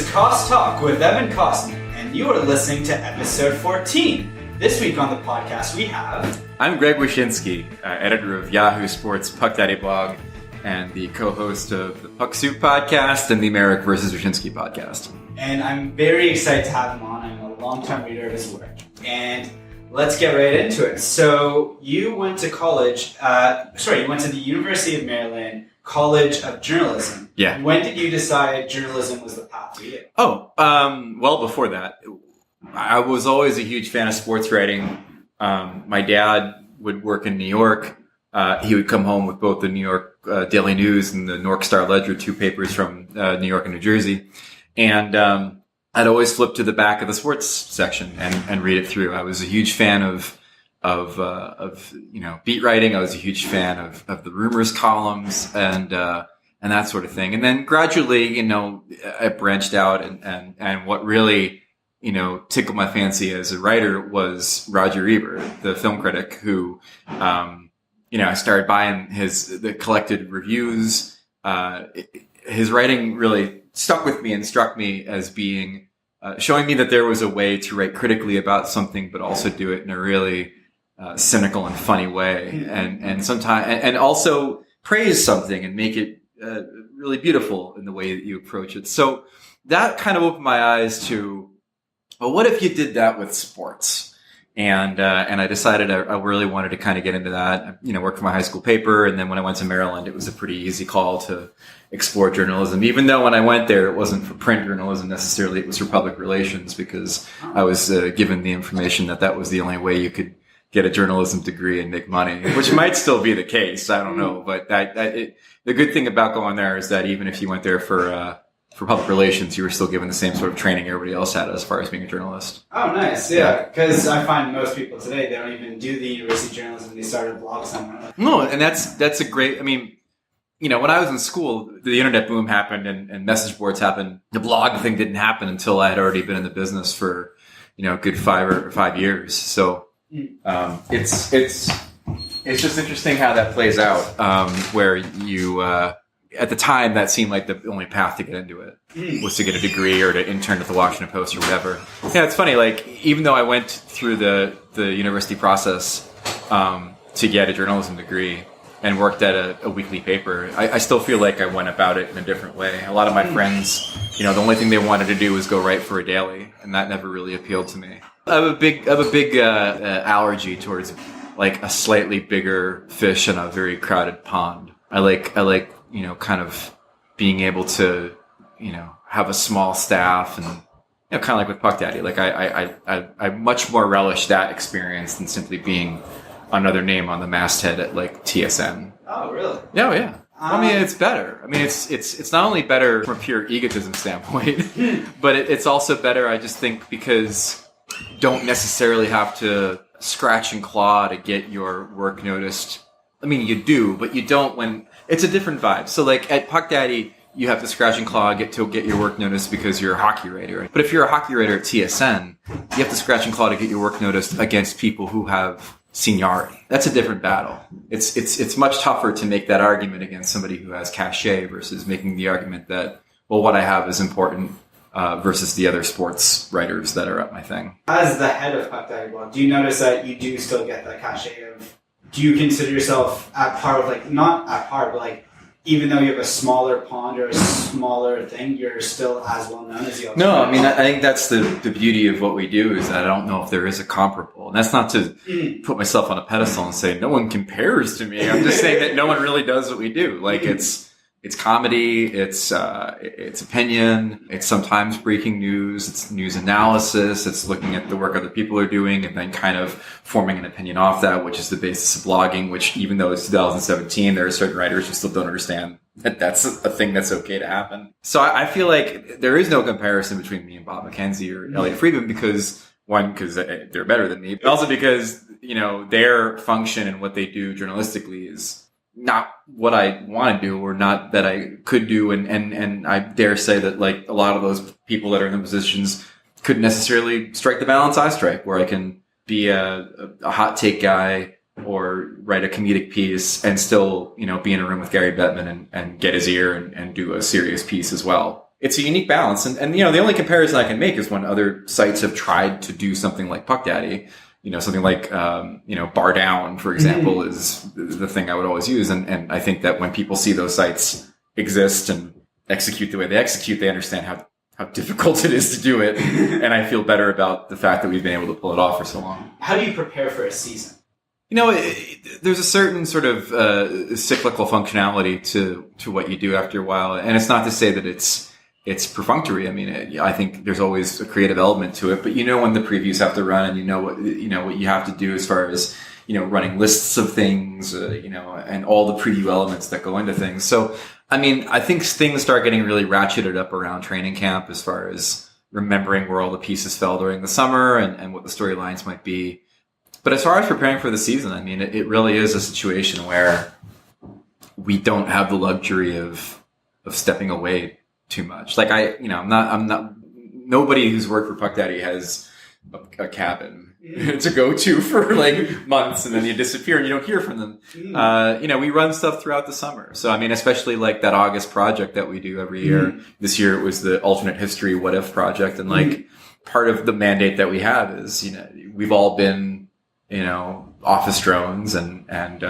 KossTalk with Evan Kossman, and you are listening to episode 14. This week on the podcast we have... I'm Greg Wyshynski, editor of Yahoo Sports Puck Daddy blog, and the co-host of the Puck Soup podcast and the Marek versus Wyshynski podcast. And I'm very excited to have him on. I'm a long-time reader of his work. And let's get right into it. So you went to college, you went to the University of Maryland College of Journalism. Yeah. When did you decide journalism was the path for you? Well before that. I was always a huge fan of sports writing. My dad would work in New York. He would come home with both the New York Daily News and the North Star Ledger, two papers from New York and New Jersey. And I'd always flip to the back of the sports section and read it through. I was a huge fan of beat writing. I was a huge fan of the rumors columns and that sort of thing. And then gradually, I branched out and what really, tickled my fancy as a writer was Roger Ebert, the film critic who, I started buying the collected reviews. His writing really stuck with me and struck me as being, showing me that there was a way to write critically about something, but also do it in a really cynical and funny way, and sometimes, and also praise something and make it really beautiful in the way that you approach it. So that kind of opened my eyes to, well, what if you did that with sports? And I decided I really wanted to kind of get into that. Worked for my high school paper, and then when I went to Maryland, it was a pretty easy call to explore journalism. Even though when I went there, it wasn't for print journalism necessarily; it was for public relations, because I was given the information that was the only way you could get a journalism degree and make money, which might still be the case. I don't know, but the good thing about going there is that even if you went there for public relations, you were still given the same sort of training everybody else had as far as being a journalist. Oh, nice. Yeah. Because I find most people today, they don't even do the university journalism. They start a blog somewhere. No, and that's a great, when I was in school, the internet boom happened and message boards happened. The blog thing didn't happen until I had already been in the business for, a good 5 years. So it's just interesting how that plays out, where you, at the time, that seemed like the only path to get into it was to get a degree or to intern at the Washington Post or whatever. Yeah, it's funny. Like, even though I went through the university process to get a journalism degree and worked at a weekly paper, I still feel like I went about it in a different way. A lot of my friends, the only thing they wanted to do was go write for a daily, and that never really appealed to me. I have a big allergy towards like a slightly bigger fish in a very crowded pond. I like kind of being able to, have a small staff and, kind of like with Puck Daddy. Like I much more relish that experience than simply being another name on the masthead at like TSN. Oh, really? Oh, yeah. It's better. It's not only better from a pure egotism standpoint, but it's also better, I just think, because you don't necessarily have to scratch and claw to get your work noticed. You do, but you don't when it's a different vibe. So like at Puck Daddy, you have to scratch and claw get your work noticed because you're a hockey writer. But if you're a hockey writer at TSN, you have to scratch and claw to get your work noticed against people who have seniority. That's a different battle. It's much tougher to make that argument against somebody who has cachet versus making the argument that, well, what I have is important versus the other sports writers that are at my thing. As the head of Puck Daddy blog, do you notice that you do still get that cachet of? Do you consider yourself at par with, not at par, but even though you have a smaller pond or a smaller thing, you're still as well known as you are? No, I think that's the beauty of what we do is that I don't know if there is a comparable. And that's not to put myself on a pedestal and say no one compares to me. I'm just saying that no one really does what we do. Like it's comedy, it's opinion, it's sometimes breaking news, it's news analysis, it's looking at the work other people are doing and then kind of forming an opinion off that, which is the basis of blogging, which even though it's 2017, there are certain writers who still don't understand that that's a thing that's okay to happen. So I feel like there is no comparison between me and Bob McKenzie or Elliot Friedman because they're better than me, but also because, their function and what they do journalistically is not what I want to do or not that I could do. And I dare say that like a lot of those people that are in the positions couldn't necessarily strike the balance I strike, where I can be a hot take guy or write a comedic piece and still, be in a room with Gary Bettman and get his ear and do a serious piece as well. it's a unique balance. And the only comparison I can make is when other sites have tried to do something like Puck Daddy, something like, Bar Down, for example, is the thing I would always use. And I think that when people see those sites exist and execute the way they execute, they understand how difficult it is to do it. And I feel better about the fact that we've been able to pull it off for so long. How do you prepare for a season? There's a certain sort of cyclical functionality to what you do after a while. And it's not to say that it's perfunctory. I mean, I think there's always a creative element to it, but when the previews have to run, and what you have to do as far as, running lists of things, and all the preview elements that go into things. So, I mean, I think things start getting really ratcheted up around training camp as far as remembering where all the pieces fell during the summer and what the storylines might be. But as far as preparing for the season, I mean, it really is a situation where we don't have the luxury of stepping away too much. Like I'm not, nobody who's worked for Puck Daddy has a cabin to go to for like months, and then you disappear and you don't hear from them. We run stuff throughout the summer. So, I mean, especially like that August project that we do every year. This year it was the alternate history what if project. And like part of the mandate that we have is, we've all been, office drones and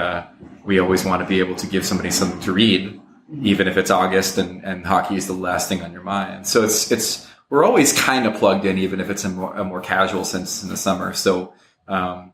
we always want to be able to give somebody something to read, even if it's August and hockey is the last thing on your mind. So we're always kind of plugged in, even if it's a more casual sense in the summer. So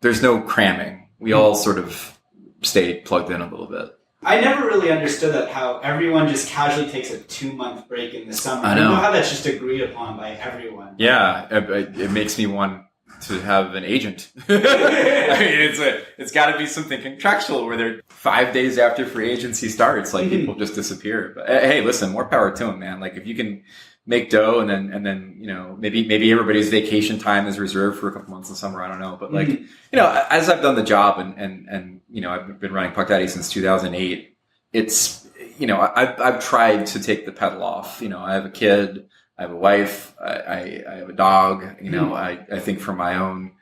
there's no cramming. We all sort of stay plugged in a little bit. I never really understood that, how everyone just casually takes a 2-month break in the summer. I know how that's just agreed upon by everyone. Yeah, it makes me want to have an agent. I mean, it's got to be something contractual where they're 5 days after free agency starts, like people just disappear. But hey, listen, more power to them, man. Like if you can make dough and then maybe everybody's vacation time is reserved for a couple months in summer. I don't know, but like as I've done the job and I've been running Puck Daddy since 2008. It's I've tried to take the pedal off. I have a kid. I have a wife. I have a dog. I think for my own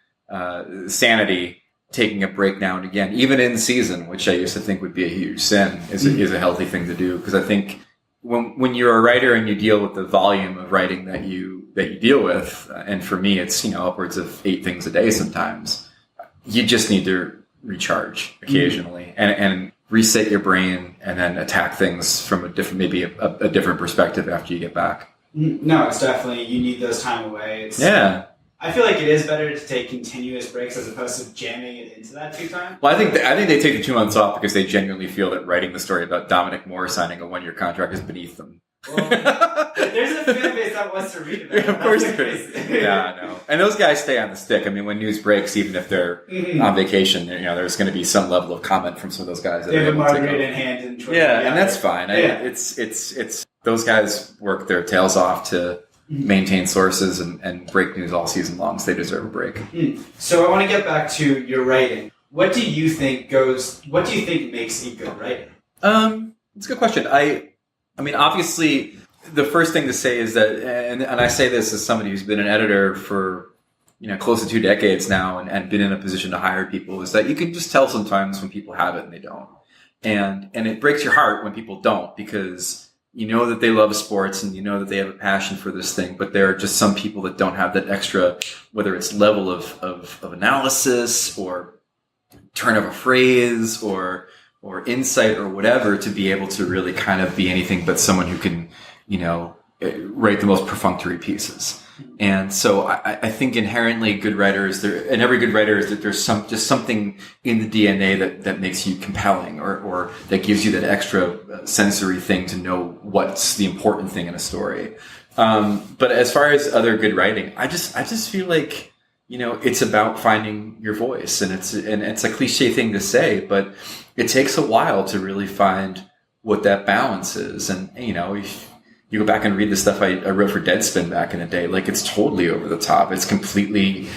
sanity, taking a break now and again, even in season, which I used to think would be a huge sin, is a healthy thing to do. Because I think when you're a writer and you deal with the volume of writing that you deal with, and for me, it's upwards of 8 things a day sometimes. You just need to recharge occasionally and reset your brain, and then attack things from a different perspective after you get back. No, it's definitely, you need those time away. I feel like it is better to take continuous breaks as opposed to jamming it into that 2 times. Well, I think they take the 2 months off because they genuinely feel that writing the story about Dominic Moore signing a 1-year contract is beneath them. Well, there's a fan base that wants to read about it. Of course there is. Yeah, I know. And those guys stay on the stick. I mean, when news breaks, even if they're on vacation, there's going to be some level of comment from some of those guys. They have a margarita in hand and Twitter. Yeah, and that's fine. It's those guys work their tails off to maintain sources and break news all season long, so they deserve a break. So I want to get back to your writing. What do you think makes a good writer? It's a good question. I mean, obviously, the first thing to say is that, and I say this as somebody who's been an editor for close to 2 decades now, and been in a position to hire people, is that you can just tell sometimes when people have it and they don't, and it breaks your heart when people don't, because that they love sports and that they have a passion for this thing, but there are just some people that don't have that extra, whether it's level of analysis or turn of a phrase or insight or whatever, to be able to really kind of be anything but someone who can, write the most perfunctory pieces. And so I think inherently good writers, and every good writer, is that there's just something in the DNA that makes you compelling, or that gives you that extra sensory thing to know what's the important thing in a story. But as far as other good writing, I just feel like, it's about finding your voice, and it's a cliche thing to say, but it takes a while to really find what that balance is. And, if you go back and read the stuff I wrote for Deadspin back in the day, like, it's totally over the top. It's completely,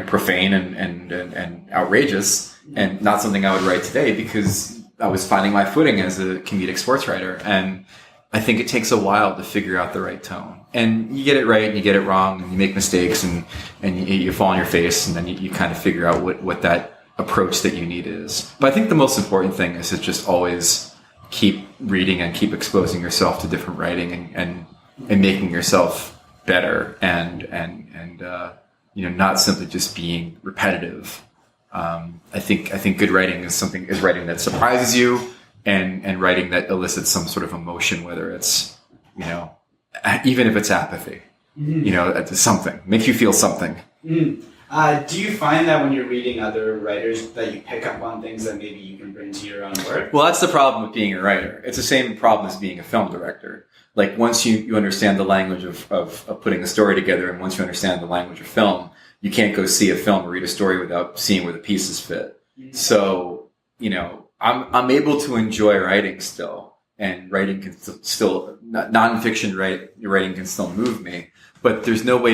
profane and outrageous, and not something I would write today, because I was finding my footing as a comedic sports writer. And I think it takes a while to figure out the right tone. And you get it right and you get it wrong, and you make mistakes and you fall on your face, and then you kind of figure out what that approach that you need is. But I think the most important thing is to just always keep reading and keep exposing yourself to different writing, and and making yourself better and not simply just being repetitive. I think good writing is writing that surprises you and writing that elicits some sort of emotion, whether it's, even if it's apathy, it's something, make you feel something. Do you find that when you're reading other writers that you pick up on things that maybe you can bring to your own work? Well, that's the problem with being a writer. It's the same problem as being a film director. Like once you understand the language of putting a story together, and once you understand the language of film, you can't go see a film or read a story without seeing where the pieces fit. Mm-hmm. So, I'm able to enjoy writing still, and writing can still, nonfiction writing can still move me, but there's no way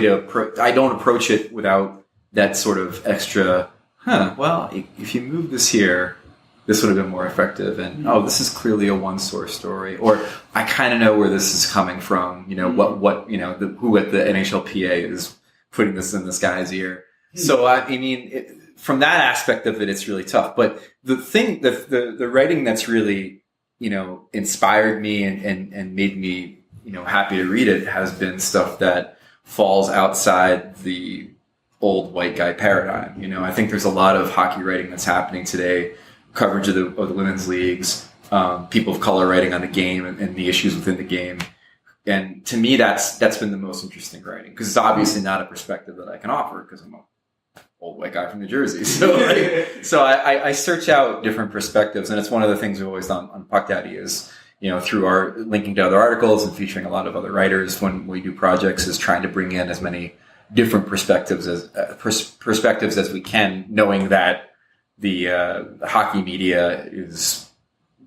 I don't approach it without that sort of extra, well, if you move this here, this would have been more effective. And, this is clearly a one source story. Or I kind of know where this is coming from. Who at the NHLPA is putting this in this guy's ear. So, from that aspect of it, it's really tough. But the thing, the writing that's really, inspired me and made me, happy to read it has been stuff that falls outside the old white guy paradigm. I think there's a lot of hockey writing that's happening today, coverage of the women's leagues, people of color writing on the game and the issues within the game. And to me, that's been the most interesting writing, because it's obviously not a perspective that I can offer because I'm an old white guy from New Jersey. So I search out different perspectives, and it's one of the things we've always done on Puck Daddy is, through our linking to other articles and featuring a lot of other writers when we do projects, is trying to bring in as many different perspectives as we can, knowing that the hockey media is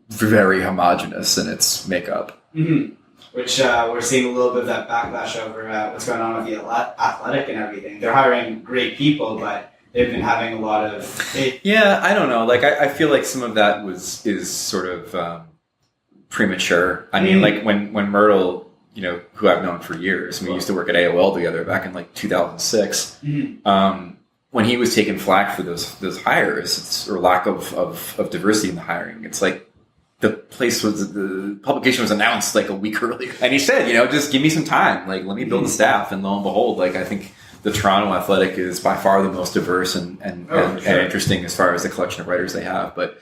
very homogenous in its makeup. Mm-hmm. Which we're seeing a little bit of that backlash over what's going on with the Athletic and everything. They're hiring great people, but they've been having a lot of... Yeah, I don't know. Like, I feel like some of that is sort of premature. I mean, like when Myrtle, who I've known for years, we used to work at AOL together back in like 2006. Mm-hmm. When he was taking flack for those hires, or lack of diversity in the hiring, it's like the publication was announced like a week earlier, and he said, just give me some time, like let me build the staff, and lo and behold, like I think the Toronto Athletic is by far the most diverse and interesting as far as the collection of writers they have. But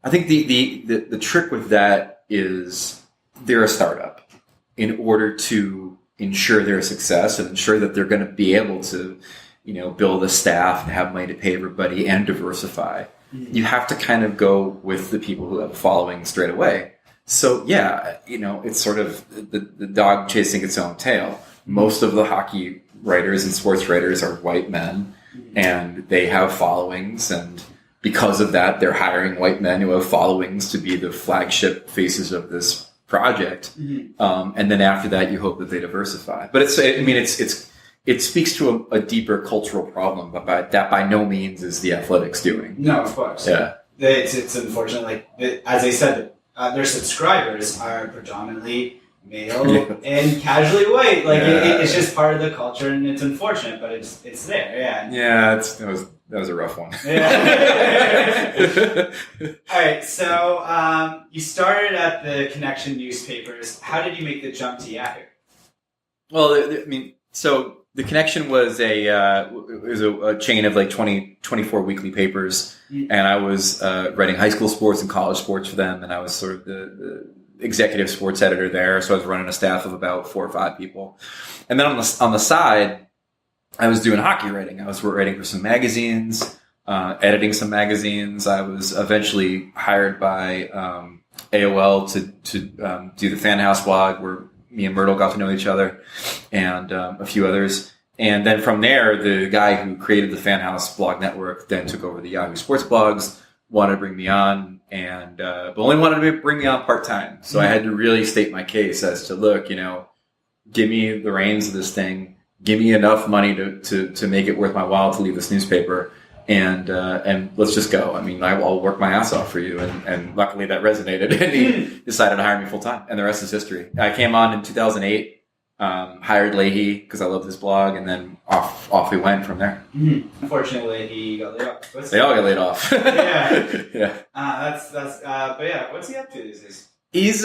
I think the trick with that is they're a startup. In order to ensure their success and ensure that they're going to be able to, build a staff and have money to pay everybody and diversify, you have to kind of go with the people who have a following straight away. So yeah, it's sort of the dog chasing its own tail. Most of the hockey writers and sports writers are white men, and they have followings, and because of that, they're hiring white men who have followings to be the flagship faces of this project. Mm-hmm. And then after that, you hope that they diversify. But it speaks to a deeper cultural problem, but that by no means is the Athletics doing. No, of course. Yeah. It's unfortunate. Like, as I said, their subscribers are predominantly male and casually white. Like, it's just part of the culture, and it's unfortunate, but it's there. Yeah. Yeah, that was a rough one. Yeah. All right. So you started at the Connection newspapers. How did you make the jump to Yahoo? Well, so the Connection was a chain of like 24 weekly papers, and I was writing high school sports and college sports for them, and I was sort of the executive sports editor there. So I was running a staff of about 4 or 5 people, and then on the side, I was doing hockey writing. I was writing for some magazines, editing some magazines. I was eventually hired by AOL to do the Fan House blog, where me and Myrtle got to know each other, and a few others. And then from there, the guy who created the Fan House blog network then took over the Yahoo Sports blogs, wanted to bring me on, and but only wanted to bring me on part-time. So I had to really state my case as to, look, give me the reins of this thing. Give me enough money to make it worth my while to leave this newspaper, and let's just go. I'll work my ass off for you. And luckily that resonated, and he decided to hire me full time, and the rest is history. I came on in 2008, hired Leahy because I loved his blog, and then off we went from there. Mm-hmm. Unfortunately, he got laid off. They all got laid off. Yeah. Yeah. But yeah, what's he up to these days? He's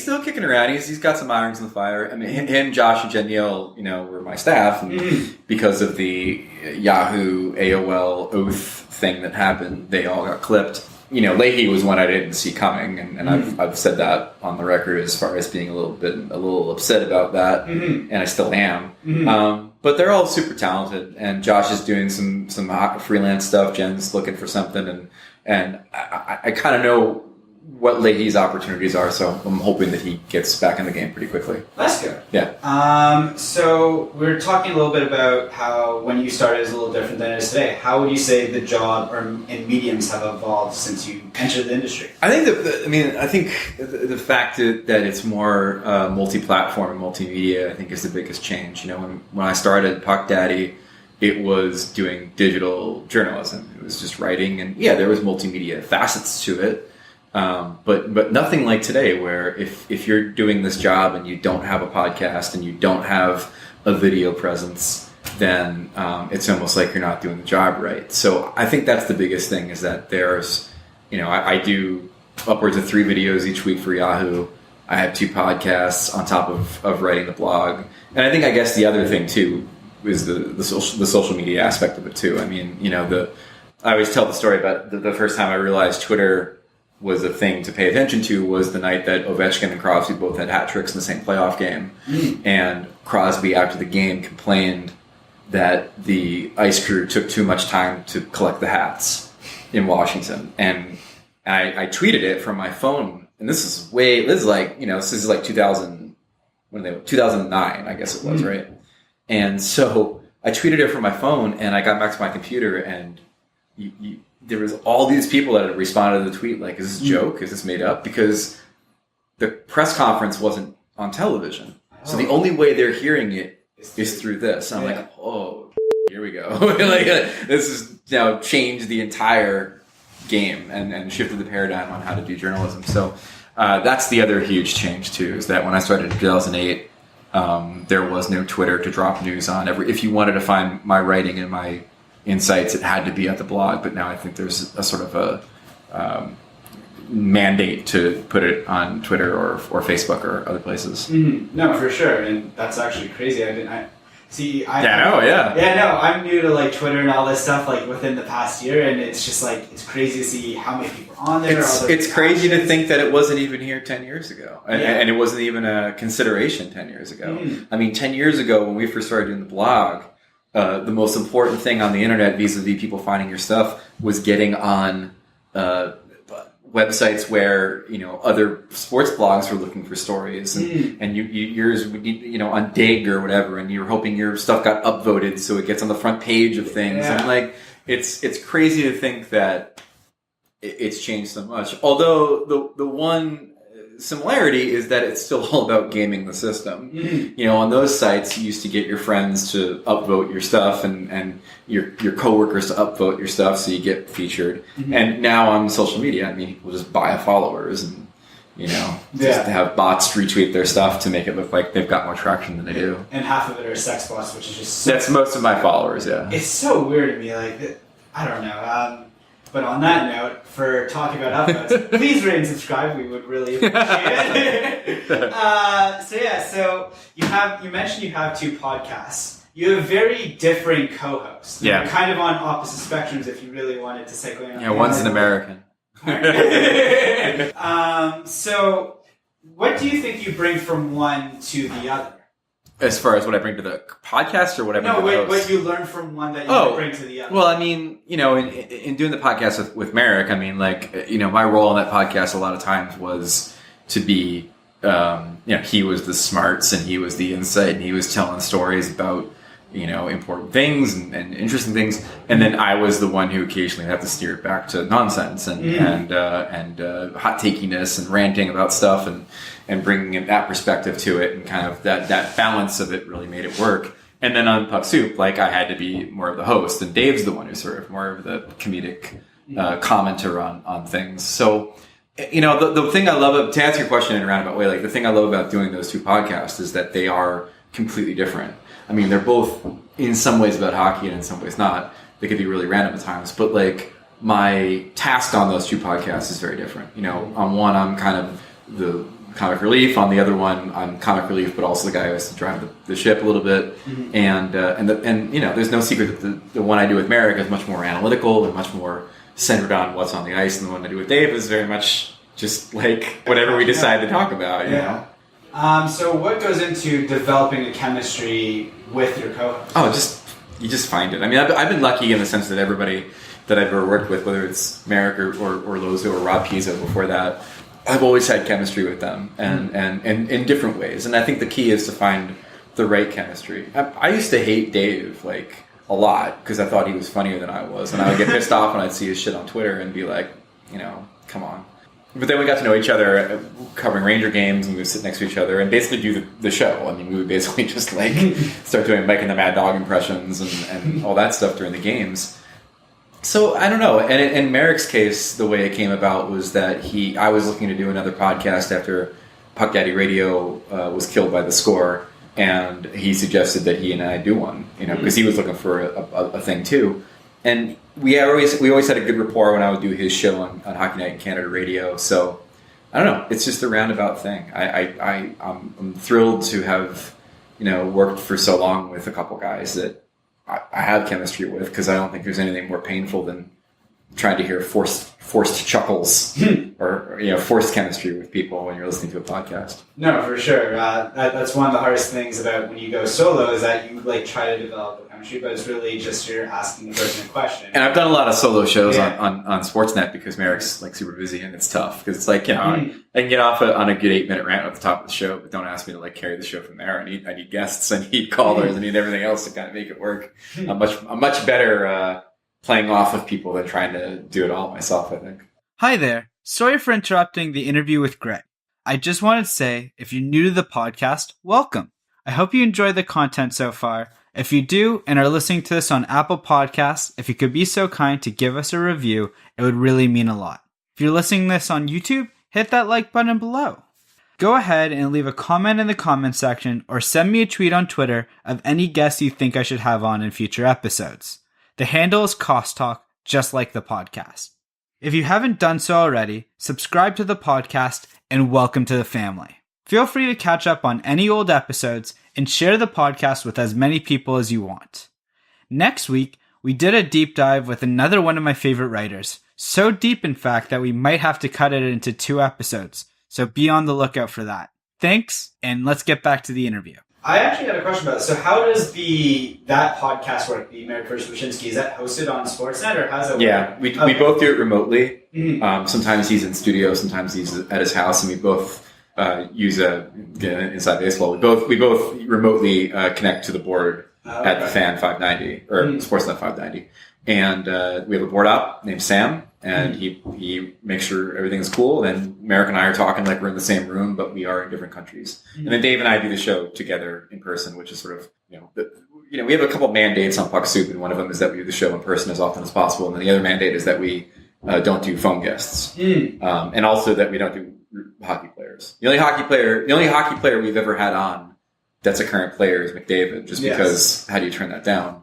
still kicking around. He's got some irons in the fire. I mean, him, Josh, and Jen Neal, were my staff, and because of the Yahoo AOL oath thing that happened, they all got clipped. Leahy was one I didn't see coming, and I've said that on the record as far as being a little upset about that, and I still am. But they're all super talented, and Josh is doing some freelance stuff. Jen's looking for something, and I kind of know what Leahy's opportunities are, so I'm hoping that he gets back in the game pretty quickly. That's good. Yeah. So we're talking a little bit about how when you started is a little different than it is today. How would you say the job and mediums have evolved since you entered the industry? I think the fact that it's more multi-platform and multimedia, I think, is the biggest change. When I started Puck Daddy, it was doing digital journalism. It was just writing, and there was multimedia facets to it. But nothing like today, where if you're doing this job and you don't have a podcast and you don't have a video presence, then it's almost like you're not doing the job right. So I think that's the biggest thing, is that there's, I do upwards of 3 videos each week for Yahoo. I have 2 podcasts on top of writing the blog. And I guess the other thing too is the social media aspect of it too. I mean, I always tell the story about the first time I realized Twitter was a thing to pay attention to was the night that Ovechkin and Crosby both had hat tricks in the same playoff game. And Crosby, after the game, complained that the ice crew took too much time to collect the hats in Washington. And I tweeted it from my phone. And this is like 2009, I guess it was, right? And so I tweeted it from my phone, and I got back to my computer, and there was all these people that had responded to the tweet like, is this a joke? Is this made up? Because the press conference wasn't on television. So the only way they're hearing it is through this. And I'm like, oh, here we go. This has now changed the entire game and shifted the paradigm on how to do journalism. So that's the other huge change too, is that when I started in 2008, there was no Twitter to drop news on. If you wanted to find my writing and my insights, it had to be at the blog, but now I think there's a sort of a mandate to put it on Twitter or Facebook or other places. No, for sure, and that's actually crazy. I'm new to like Twitter and all this stuff like within the past year, and it's just like it's crazy to see how many people are on there. It's crazy to think that it wasn't even here 10 years ago, and it wasn't even a consideration 10 years ago. I mean, 10 years ago when we first started doing the blog, the most important thing on the internet vis-a-vis people finding your stuff was getting on websites where other sports blogs were looking for stories, and yours would be on Dig or whatever, and you're hoping your stuff got upvoted so it gets on the front page of things. And like it's crazy to think that it's changed so much. Although the one similarity is that it's still all about gaming the system. On those sites, you used to get your friends to upvote your stuff and your coworkers to upvote your stuff so you get featured. And now on social media, I mean, people just buy followers and just to have bots retweet their stuff to make it look like they've got more traction than they do. And half of it are sex bots, which is just that's most of my followers. Yeah, it's so weird to me. Like I don't know. But on that note, for talking about upvotes, please rate and subscribe. We would really appreciate it. So you mentioned you have 2 podcasts. You have very different co-hosts. Yeah. They're kind of on opposite spectrums if you really wanted to segue on. Yeah, one's an American. So what do you think you bring from one to the other? As far as what I bring to the podcast or what I bring to the host? What you learn from one that you bring to the other. Well, I mean, in doing the podcast with Marek, I mean, like, my role on that podcast a lot of times was to be, he was the smarts and he was the insight and he was telling stories about, important things and interesting things. And then I was the one who occasionally had to steer it back to nonsense and hot takiness and ranting about stuff and bringing in that perspective to it, and kind of that balance of it really made it work. And then on Puck Soup, like, I had to be more of the host, and Dave's the one who's sort of more of the comedic commenter on things. So, the thing I love, to answer your question in a roundabout way, like, the thing I love about doing those 2 podcasts is that they are completely different. I mean, they're both in some ways about hockey and in some ways not. They could be really random at times, but like, my task on those 2 podcasts is very different. On one, I'm kind of the comic relief. On the other one, I'm comic relief, but also the guy who has to drive the ship a little bit. Mm-hmm. And there's no secret that the one I do with Marek is much more analytical and much more centered on what's on the ice, and the one I do with Dave is very much just like whatever we decide to talk about. You know? So what goes into developing a chemistry with your co-host? Oh, you just find it. I mean, I've been lucky in the sense that everybody that I've ever worked with, whether it's Marek or Lozo or Rob Pizzo before that, I've always had chemistry with them, and in different ways. And I think the key is to find the right chemistry. I used to hate Dave a lot because I thought he was funnier than I was, and I would get pissed off when I'd see his shit on Twitter and be like, come on. But then we got to know each other covering Ranger games, and we would sit next to each other and basically do the show. I mean, we would basically just start doing Mike and the Mad Dog impressions and all that stuff during the games. So I don't know. And in Marek's case, the way it came about was that I was looking to do another podcast after Puck Daddy Radio was killed by the score, and he suggested that he and I do one, because he was looking for a thing too. And we always had a good rapport when I would do his show on Hockey Night in Canada Radio. So I don't know. It's just a roundabout thing. I'm thrilled to have worked for so long with a couple guys that I have chemistry with, because I don't think there's anything more painful than trying to hear forced chuckles or forced chemistry with people when you're listening to a podcast. No, for sure. That's one of the hardest things about when you go solo is that you try to develop a chemistry, but it's really just you're asking the person a question. And I've done a lot of solo shows on Sportsnet because Marek's super busy, and it's tough because it's I can get off on a good 8-minute rant at the top of the show, but don't ask me to carry the show from there. I need guests, I need callers, I need everything else to kind of make it work. I'm much better playing off of people than trying to do it all myself, I think. Hi there. Sorry for interrupting the interview with Greg. I just wanted to say, if you're new to the podcast, welcome. I hope you enjoy the content so far. If you do and are listening to this on Apple Podcasts, if you could be so kind to give us a review, it would really mean a lot. If you're listening to this on YouTube, hit that like button below. Go ahead and leave a comment in the comment section or send me a tweet on Twitter of any guests you think I should have on in future episodes. The handle is KossTalk, just like the podcast. If you haven't done so already, subscribe to the podcast and welcome to the family. Feel free to catch up on any old episodes and share the podcast with as many people as you want. Next week, we did a deep dive with another one of my favorite writers. So deep, in fact, that we might have to cut it into 2 episodes. So be on the lookout for that. Thanks, and let's get back to the interview. I actually had a question about this. So how does that podcast work, the Marek vs. Wyshynski? Is that hosted on Sportsnet, or how does it work? Yeah, we both do it remotely. Mm-hmm. Sometimes he's in studio, sometimes he's at his house, and we both use Inside Baseball. We both remotely connect to the board at the Fan 590, or Sportsnet 590. And we have a board op named Sam, and he makes sure everything's cool. Then Marek and I are talking like we're in the same room, but we are in different countries. And then Dave and I do the show together in person, which is sort of, we have a couple mandates on Puck Soup, and one of them is that we do the show in person as often as possible. And then the other mandate is that we don't do phone guests, and also that we don't do hockey players. The only hockey player we've ever had on that's a current player is McDavid, just because how do you turn that down?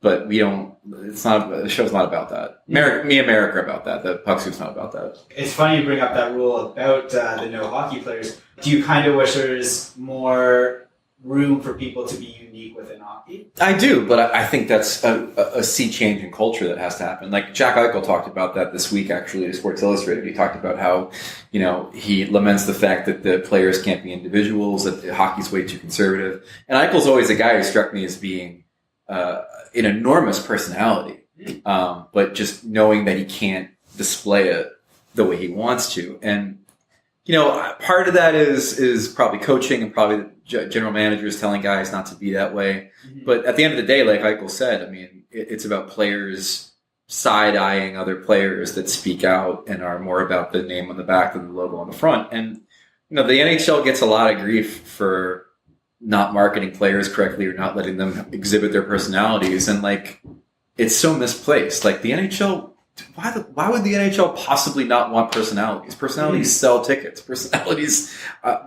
But we don't. The show's not about that. Me and Marek are about that. The Puck Soup's not about that. It's funny you bring up that rule about the no hockey players. Do you kind of wish there's more room for people to be unique within hockey? I do, but I think that's a sea change in culture that has to happen. Like Jack Eichel talked about that this week, actually, to Sports Illustrated. He talked about how, he laments the fact that the players can't be individuals, that hockey's way too conservative. And Eichel's always a guy who struck me as being an enormous personality, but just knowing that he can't display it the way he wants to. And, part of that is probably coaching and probably the general managers telling guys not to be that way. Mm-hmm. But at the end of the day, like Eichel said, I mean, it's about players side-eyeing other players that speak out and are more about the name on the back than the logo on the front. And, the NHL gets a lot of grief for not marketing players correctly or not letting them exhibit their personalities. And it's so misplaced. Like the NHL, why would the NHL possibly not want personalities? Personalities sell tickets. Personalities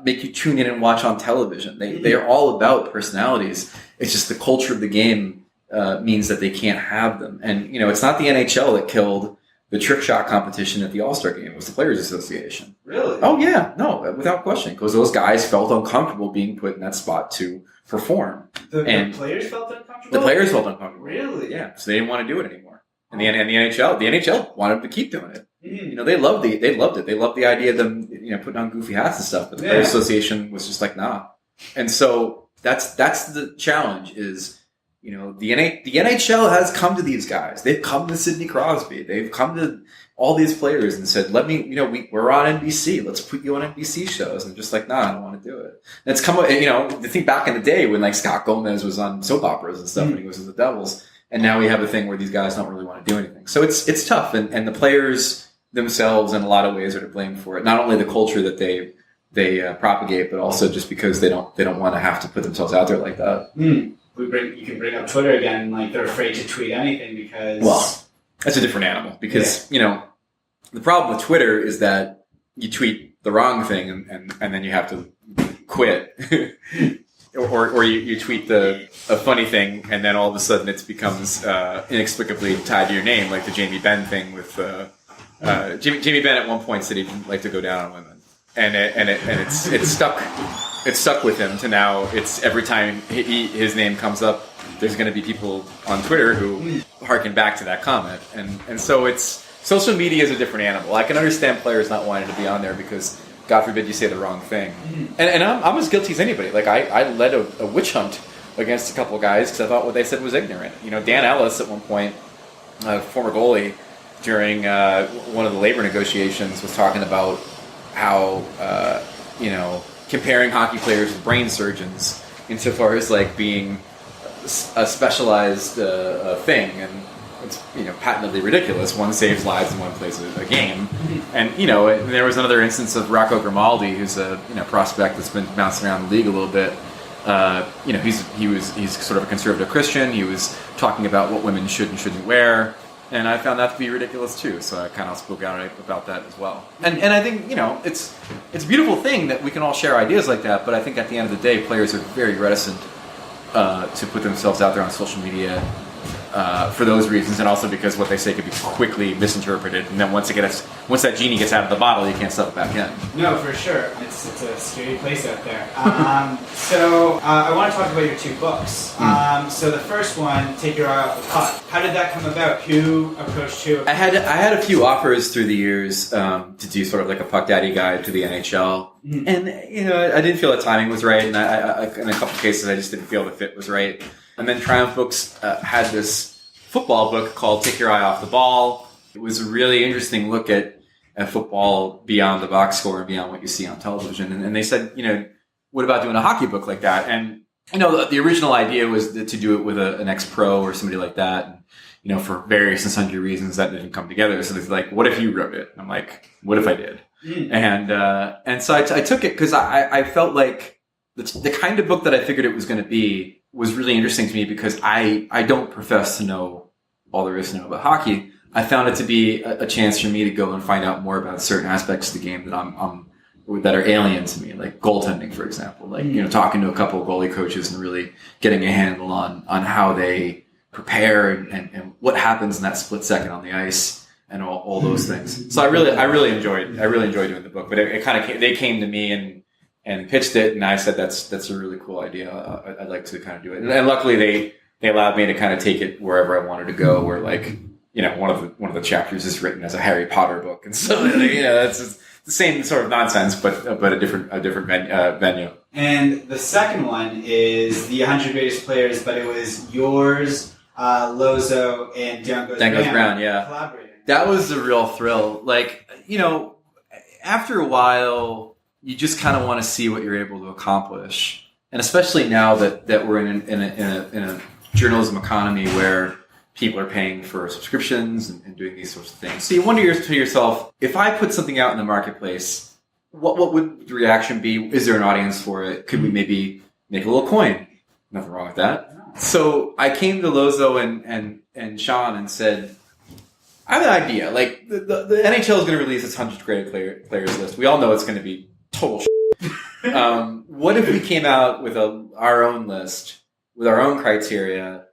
make you tune in and watch on television. They are all about personalities. It's just the culture of the game means that they can't have them. And, it's not the NHL that killed the trick shot competition at the All-Star game was the Players Association. Really? Oh yeah, no, without question, because those guys felt uncomfortable being put in that spot to perform. The players felt uncomfortable? The players felt uncomfortable. Really? Yeah, so they didn't want to do it anymore. And the NHL wanted to keep doing it. You know, they loved it. They loved the idea of them, you know, putting on goofy hats and stuff. But the Players Association was just like, nah. And so that's the challenge is, you know, the NHL has come to these guys. They've come to Sidney Crosby. They've come to all these players and said, let me, you know, we're on NBC. Let's put you on NBC shows. And just like, nah, I don't want to do it. And it's come, you know, the thing back in the day when like Scott Gomez was on soap operas and stuff when he was in the Devils. And now we have a thing where these guys don't really want to do anything. So it's tough. And the players themselves in a lot of ways are to blame for it. Not only the culture that they propagate, but also just because they don't want to have to put themselves out there like that. You can bring up Twitter again, like they're afraid to tweet anything because... Well, that's a different animal because, you know, the problem with Twitter is that you tweet the wrong thing and then you have to quit. or you tweet a funny thing and then all of a sudden it becomes inexplicably tied to your name, like the Jamie Benn thing with... Jamie Benn at one point said he didn't like to go down on women. And it's stuck. It's stuck with him to now. It's every time his name comes up, there's going to be people on Twitter who harken back to that comment, and so it's social media is a different animal. I can understand players not wanting to be on there because God forbid you say the wrong thing, and I'm as guilty as anybody. Like I led a witch hunt against a couple of guys because I thought what they said was ignorant. You know, Dan Ellis at one point, former goalie, during one of the labor negotiations was talking about how you know, comparing hockey players with brain surgeons insofar as like being a specialized thing, and it's, you know, patently ridiculous. One saves lives and one plays a game. And you know, there was another instance of Rocco Grimaldi, who's a, you know, prospect that's been bouncing around the league a little bit. You know, he's sort of a conservative Christian. He was talking about what women should and shouldn't wear. And I found that to be ridiculous too, so I kind of spoke out about that as well. And I think, you know, it's a beautiful thing that we can all share ideas like that, but I think at the end of the day, players are very reticent to put themselves out there on social media for those reasons, and also because what they say could be quickly misinterpreted, and then once that genie gets out of the bottle, you can't stuff it back in. No, for sure. It's a scary place out there. So I want to talk about your two books. So the first one, Take Your Eye Off the Puck. How did that come about? Who approached who? I had a few offers through the years to do sort of like a Puck Daddy guide to the NHL. And, you know, I didn't feel the timing was right, and I in a couple of cases I just didn't feel the fit was right. And then Triumph Books had this football book called Take Your Eye Off the Ball. It was a really interesting look at football beyond the box score and beyond what you see on television. And they said, you know, what about doing a hockey book like that? And, you know, the original idea was to do it with an ex-pro or somebody like that. And, you know, for various and sundry reasons that didn't come together. So they're like, what if you wrote it? And I'm like, what if I did? And so I took it because I felt like the kind of book that I figured it was going to be was really interesting to me because I don't profess to know all there is to know about hockey. I found it to be a chance for me to go and find out more about certain aspects of the game that that are alien to me, like goaltending, for example. Like, you know, talking to a couple of goalie coaches and really getting a handle on how they prepare and what happens in that split second on the ice and all those things. So I really enjoyed doing the book, but they came to me and pitched it, and I said that's a really cool idea. I'd like to kind of do it, and luckily they allowed me to kind of take it wherever I wanted to go. Where, like, you know, one of the chapters is written as a Harry Potter book, and so, you know, that's the same sort of nonsense, but a different venue. And the second one is the 100 Greatest Players, but it was yours, Lozo, and Dan Goes Brown. Yeah, collaborating. That was a real thrill. Like, you know, after a while, you just kind of want to see what you're able to accomplish, and especially now that we're in a journalism economy where people are paying for subscriptions and doing these sorts of things. So you wonder to yourself, if I put something out in the marketplace, what would the reaction be? Is there an audience for it? Could we maybe make a little coin? Nothing wrong with that. So I came to Lozo and Sean and said, I have an idea. Like, the NHL is going to release its 100 great players list. We all know it's going to be total shit. What if we came out with our own list with our own criteria,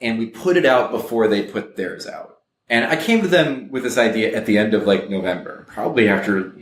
and we put it out before they put theirs out? And I came to them with this idea at the end of like November, probably after,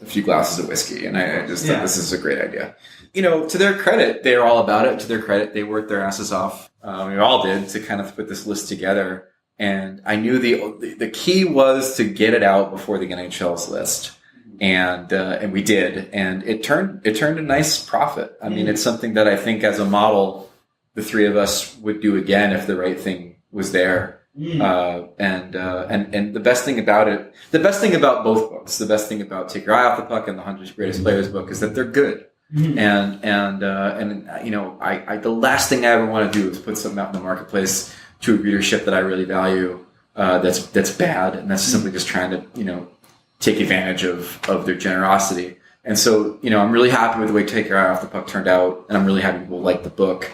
a few glasses of whiskey. And I just thought this is a great idea. To their credit, they're all about it. To their credit, they worked their asses off. We all did to kind of put this list together. And I knew the key was to get it out before the NHL's list. And we did. And it turned a nice profit. I mean, it's something that I think as a model, the three of us would do again if the right thing was there. And the best thing about it, the best thing about both books, the best thing about Take Your Eye Off the Puck and the 100 Greatest Players book is that they're good. And the last thing I ever want to do is put something out in the marketplace to a readership that I really value, that's bad. And that's simply just trying to, take advantage of their generosity. And so, I'm really happy with the way Take Your Eye Off the Puck turned out. And I'm really happy people like the book.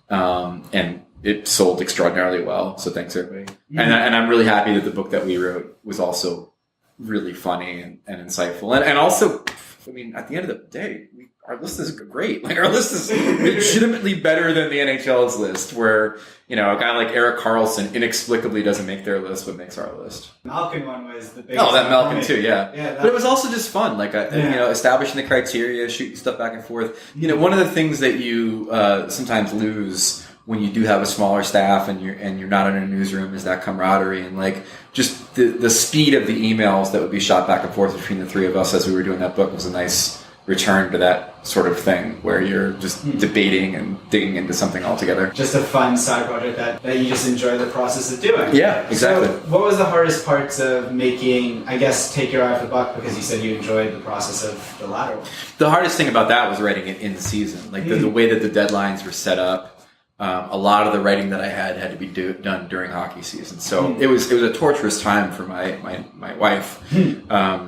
And it sold extraordinarily well. So thanks everybody. And I'm really happy that the book that we wrote was also really funny and insightful. And also, I mean, at the end of the day, our list is great. Like, our list is legitimately better than the NHL's list, where, a guy like Erik Karlsson inexplicably doesn't make their list, but makes our list. Malkin one was the biggest. Oh, that Malkin too, yeah. But it was also just fun, like, establishing the criteria, shooting stuff back and forth. One of the things that you sometimes lose when you do have a smaller staff and you're not in a newsroom is that camaraderie and like just the speed of the emails that would be shot back and forth between the three of us as we were doing that book was a nice return to that sort of thing where you're just debating and digging into something altogether. Just a fun side project that you just enjoy the process of doing. Yeah, exactly. So what was the hardest parts of making, I guess, Take Your Eye Off the Puck, because you said you enjoyed the process of the latter one? The hardest thing about that was writing it in season. Like the way that the deadlines were set up. A lot of the writing that I had to be done during hockey season, so it was a torturous time for my wife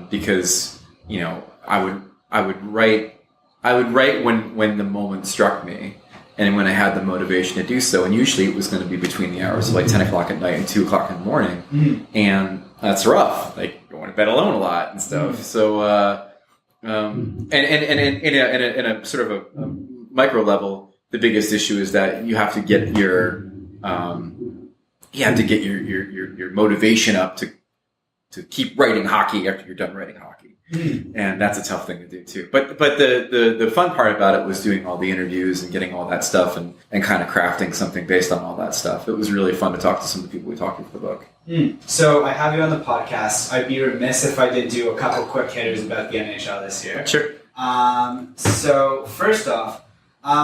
because I would write when the moment struck me and when I had the motivation to do so, and usually it was going to be between the hours of like 10 o'clock at night and 2 o'clock in the morning, and that's rough. Like going to bed alone a lot and stuff. So and in a sort of a micro level. The biggest issue is that you have to get your motivation up to keep writing hockey after you're done writing hockey, and that's a tough thing to do too. But the fun part about it was doing all the interviews and getting all that stuff and kind of crafting something based on all that stuff. It was really fun to talk to some of the people we talked to for the book. So I have you on the podcast. I'd be remiss if I did do a couple quick hitters about the NHL this year. Sure. So first off.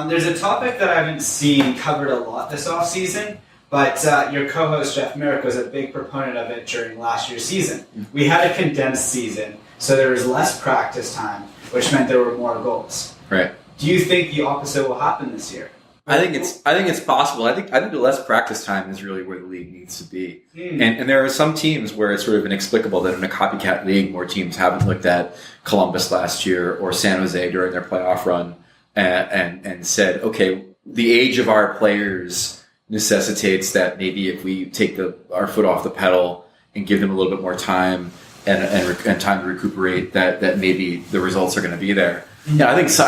There's a topic that I haven't seen covered a lot this offseason, but your co-host Jeff Marek was a big proponent of it during last year's season. We had a condensed season, so there was less practice time, which meant there were more goals. Right. Do you think the opposite will happen this year? I think it's possible. I think the less practice time is really where the league needs to be. And there are some teams where it's sort of inexplicable that in a copycat league, more teams haven't looked at Columbus last year or San Jose during their playoff run. And said, okay, the age of our players necessitates that maybe if we take our foot off the pedal and give them a little bit more time and time to recuperate, that maybe the results are going to be there. Yeah, I think it's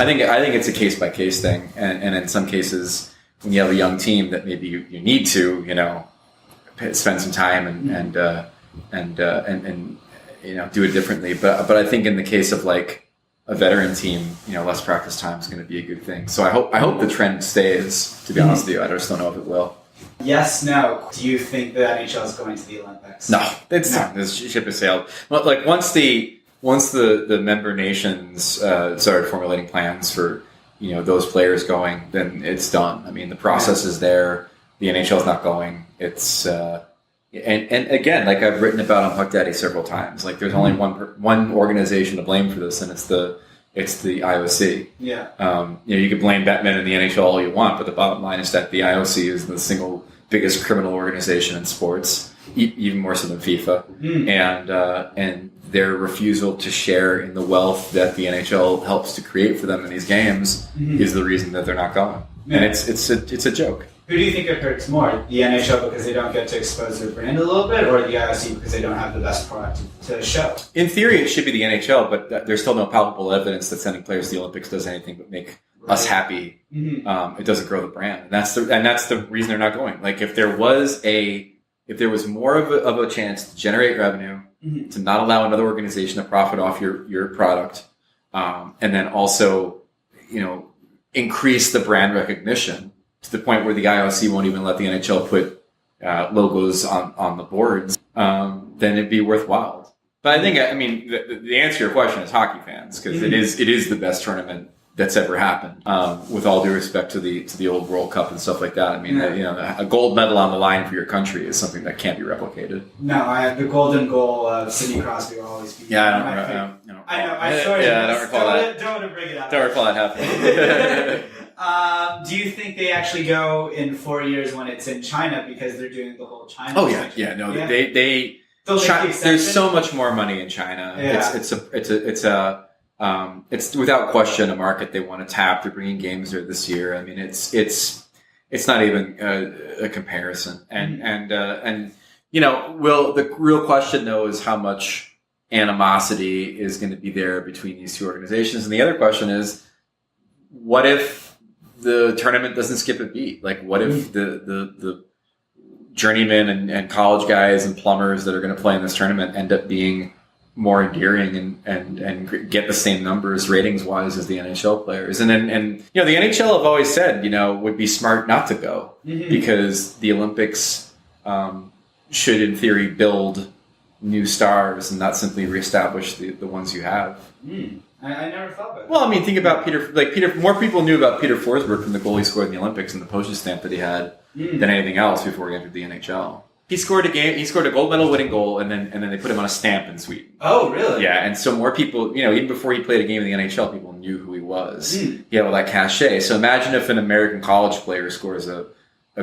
a case by case thing, and in some cases, when you have a young team, that maybe you need to spend some time and do it differently. But I think in the case of like a veteran team, less practice time is going to be a good thing. So I hope the trend stays, to be honest with you. I just don't know if it will. Yes, no. Do you think the NHL is going to the Olympics? No. This ship has sailed. But like once the member nations started formulating plans for, those players going, then it's done. I mean, the process is there. The NHL is not going. It's, and again, like I've written about on Puck Daddy several times, like there's only one organization to blame for this, and it's the IOC. Yeah. You could blame Batman and the NHL all you want, but the bottom line is that the IOC is the single biggest criminal organization in sports, even more so than FIFA, and their refusal to share in the wealth that the NHL helps to create for them in these games is the reason that they're not going. Yeah. And it's a joke. Who do you think it hurts more? The NHL because they don't get to expose their brand a little bit, or the IOC because they don't have the best product to show? In theory, it should be the NHL, but there's still no palpable evidence that sending players to the Olympics does anything but make us happy. It doesn't grow the brand, and that's the reason they're not going. Like if there was a if there was more of a chance to generate revenue, to not allow another organization to profit off your product, and then also, increase the brand recognition to the point where the IOC won't even let the NHL put logos on the boards, then it'd be worthwhile. But I think, the answer to your question is hockey fans, because it is the best tournament that's ever happened. With all due respect to the old World Cup and stuff like that. A gold medal on the line for your country is something that can't be replicated. No, the golden goal of Sidney Crosby will always be. Yeah, I don't recall that. Don't want to bring it up. Don't recall that happening. Do you think they actually go in 4 years when it's in China because they're doing the whole China? Oh yeah. No, they there's so much more money in China. Yeah. It's without question a market they want to tap. They're bringing games there this year. I mean, it's not even a comparison. The real question though is how much animosity is going to be there between these two organizations. And the other question is, what if the tournament doesn't skip a beat? Like, what if the journeymen and college guys and plumbers that are going to play in this tournament end up being more endearing and get the same numbers ratings wise as the NHL players? And the NHL have always said, would be smart not to go because the Olympics should in theory build new stars and not simply reestablish the ones you have. I never thought about that. Well, think about Peter. More people knew about Peter Forsberg from the goal he scored in the Olympics and the postage stamp that he had than anything else before he entered the NHL. He scored a gold medal winning goal, and then they put him on a stamp in Sweden. Oh, really? Yeah, and so more people, even before he played a game in the NHL, people knew who he was. He had all that cachet. So imagine if an American college player scores a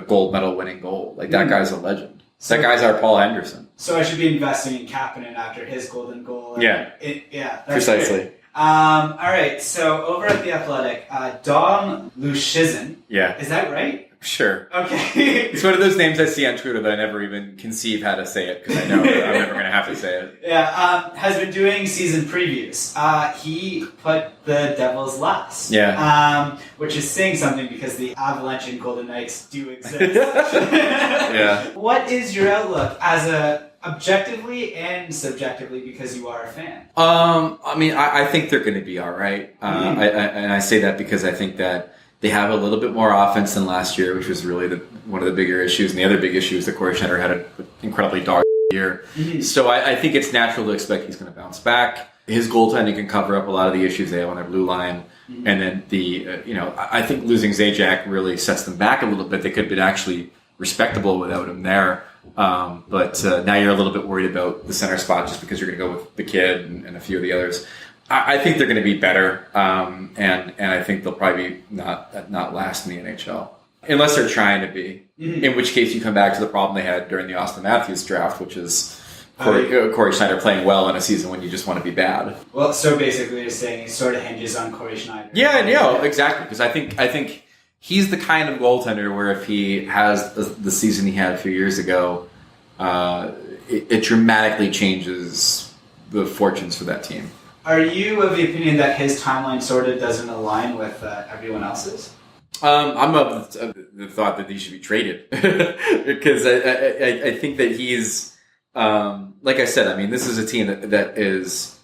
gold medal winning goal. Like, that guy's a legend. So that guy's our Paul Henderson. So I should be investing in Kapanen after his golden goal. That's precisely. Great. All right, so over at The Athletic, Dom Luszczyszyn. Yeah. Is that right? Sure. Okay. It's one of those names I see on Twitter that I never even conceive how to say it, because I know I'm never going to have to say it. Yeah, has been doing season previews. He put the Devils last. Yeah. Which is saying something because the Avalanche and Golden Knights do exist. Yeah. What is your outlook as objectively and subjectively, because you are a fan? I think they're going to be all right. I say that because I think that they have a little bit more offense than last year, which was really one of the bigger issues. And the other big issue is that Corey Schneider had an incredibly dog year. So I think it's natural to expect he's going to bounce back. His goaltending can cover up a lot of the issues they have on their blue line. And then I think losing Zajac really sets them back a little bit. They could have been actually respectable without him there. But now you're a little bit worried about the center spot just because you're going to go with the kid and a few of the others. I think they're going to be better, and I think they'll probably be not last in the NHL. Unless they're trying to be. In which case you come back to the problem they had during the Austin Matthews draft, which is Corey Schneider playing well in a season when you just want to be bad. Well, so basically you're saying it sort of hinges on Corey Schneider. Yeah, exactly. Because I think he's the kind of goaltender where if he has the season he had a few years ago, it dramatically changes the fortunes for that team. Are you of the opinion that his timeline sort of doesn't align with everyone else's? I'm of the thought that he should be traded because I think that he's like I said. This is a team that is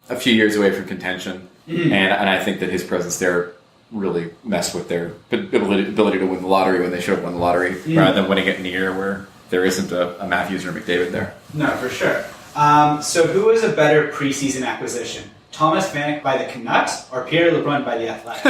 a few years away from contention, and I think that his presence there really messed with their ability to win the lottery when they should have won the lottery, rather than winning it in a year where there isn't a Matthews or a McDavid there. No, for sure. So who is a better preseason acquisition? Thomas Vanek by the Canucks or Pierre LeBrun by the Athletic?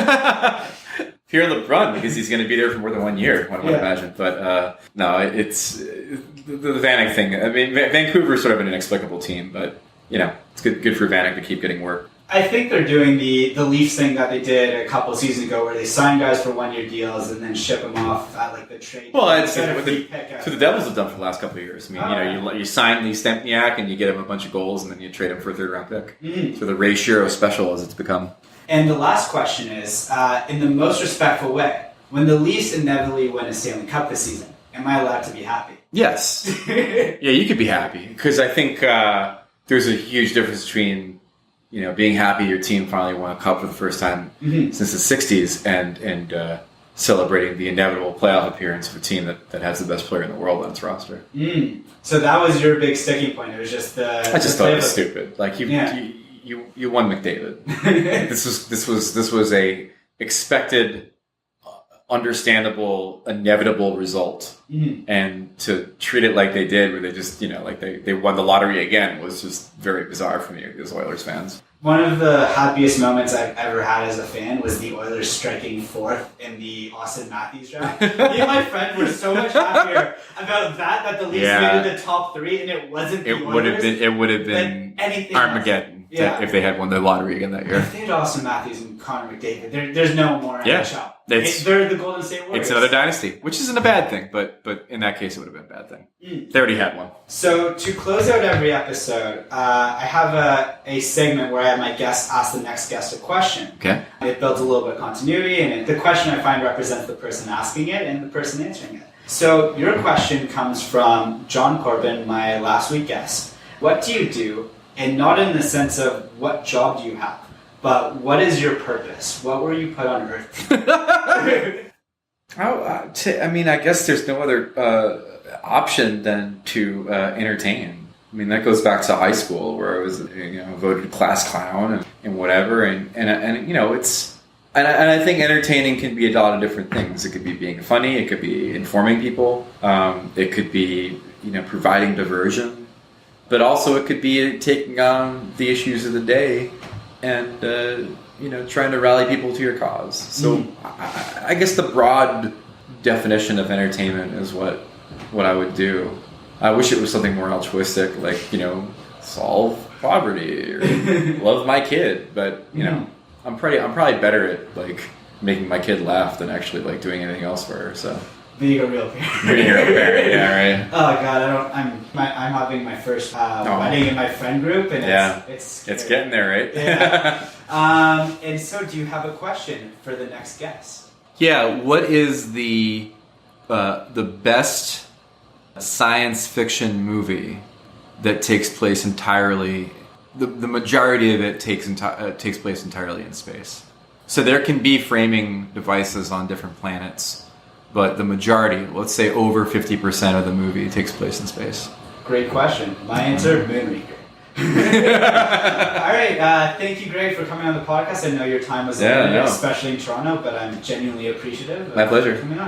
Pierre LeBrun, because he's going to be there for more than 1 year, one would imagine. But no, it's the Vanek thing. Vancouver's sort of an inexplicable team, but it's good for Vanek to keep getting work. I think they're doing the Leafs thing that they did a couple of seasons ago, where they sign guys for 1 year deals and then ship them off at the trade. Well, that's what the Devils have done for the last couple of years. You sign Lee Stempniak and you get him a bunch of goals, and then you trade him for a third round pick. So the Ray Shero special, as it's become. And the last question is, in the most respectful way, when the Leafs inevitably win a Stanley Cup this season, am I allowed to be happy? Yes. Yeah, you could be happy, because I think there's a huge difference between being happy your team finally won a cup for the first time since the 60s and celebrating the inevitable playoff appearance of a team that has the best player in the world on its roster. So that was your big sticking point. It was just I just thought it was stupid. Like you won McDavid. This was a expected, understandable, inevitable result, and to treat it like they did, where they just like they won the lottery again, was just very bizarre for me as Oilers fans. One of the happiest moments I've ever had as a fan was the Oilers striking fourth in the Austin Matthews draft. Me and my friend were so much happier about that the Leafs made it the top three, and it wasn't the Oilers. It would have been Armageddon if they had won the lottery again that year. If they had Austin Matthews and Connor McDavid, there's no more NHL. They're the Golden State Warriors. It's another dynasty, which isn't a bad thing, but in that case, it would have been a bad thing. They already had one. So to close out every episode, I have a segment where I have my guests ask the next guest a question. Okay. It builds a little bit of continuity, and the question I find represents the person asking it and the person answering it. So your question comes from John Corbin, my last week guest. What do you do? And not in the sense of what job do you have, but what is your purpose? What were you put on earth? I guess there's no other option than to entertain. I mean, that goes back to high school, where I was voted class clown and whatever, and it's and I think entertaining can be a lot of different things. It could be being funny, it could be informing people, it could be providing diversion. But also it could be taking on the issues of the day and, trying to rally people to your cause. So I guess the broad definition of entertainment is what I would do. I wish it was something more altruistic, like, solve poverty or love my kid. But, I'm probably better at, like, making my kid laugh than actually, like, doing anything else for her, so... Being a real parent. Being a real parent, yeah, right. Oh God, I'm having my first wedding in my friend group, and it's getting there, right? Yeah. And so, do you have a question for the next guest? Yeah. What is the best science fiction movie that takes place entirely? The majority of it takes place entirely in space. So there can be framing devices on different planets. But the majority, let's say over 50% of the movie, takes place in space. Great question. My answer, Moonraker. All right. Thank you, Greg, for coming on the podcast. I know your time was limited, especially in Toronto, but I'm genuinely appreciative. My pleasure. Coming on.